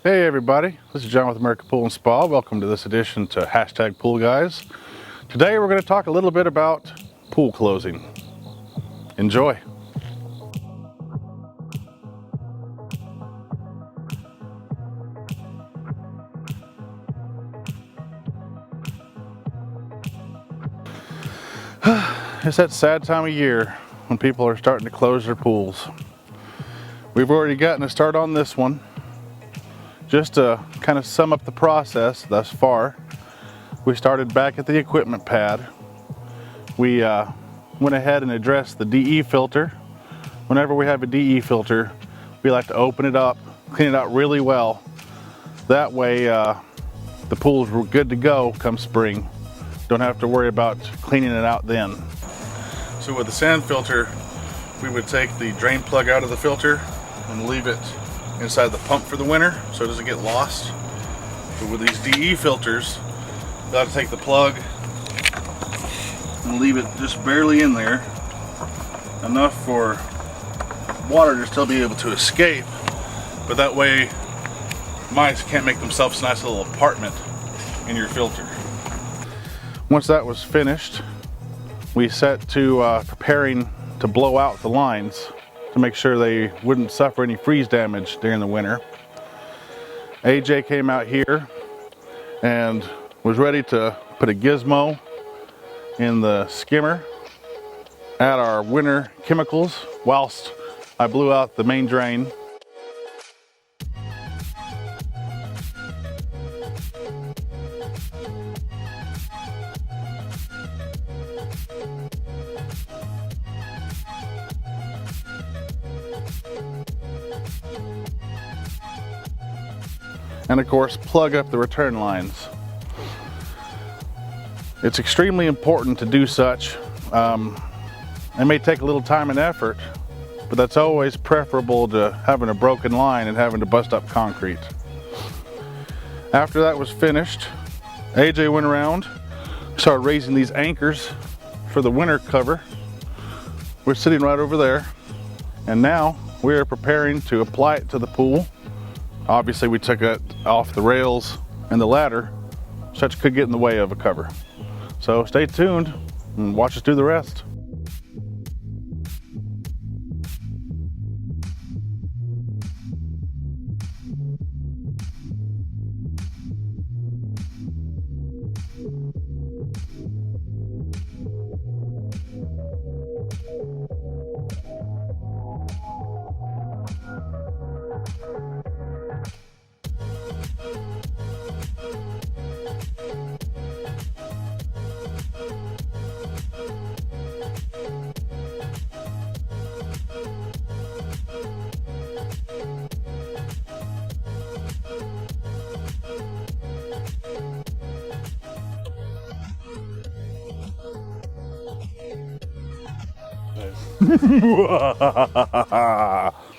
Hey everybody, this is John with American Pool and Spa. Welcome to this edition to #PoolGuys. Today we're going to talk a little bit about pool closing. Enjoy. It's that sad time of year when people are starting to close their pools. We've already gotten a start on this one. Just to kind of sum up the process thus far, we started back at the equipment pad. We went ahead and addressed the DE filter. Whenever we have a DE filter, we like to open it up, clean it out really well. That way the pool's good to go come spring. Don't have to worry about cleaning it out then. So with the sand filter, we would take the drain plug out of the filter and leave it inside the pump for the winter so it doesn't get lost. But with these DE filters, you got to take the plug and leave it just barely in there, enough for water to still be able to escape, but that way mice can't make themselves a nice little apartment in your filter. Once that was finished, we set to preparing to blow out the lines to make sure they wouldn't suffer any freeze damage during the winter. AJ came out here and was ready to put a Gizmo in the skimmer, add our winter chemicals whilst I blew out the main drain. And of course, plug up the return lines. It's extremely important to do such. It may take a little time and effort, but that's always preferable to having a broken line and having to bust up concrete. After that was finished, AJ went around, started raising these anchors for the winter cover. We're sitting right over there, and now we are preparing to apply it to the pool. Obviously we took it off the rails and the ladder, such could get in the way of a cover. So stay tuned and watch us do the rest.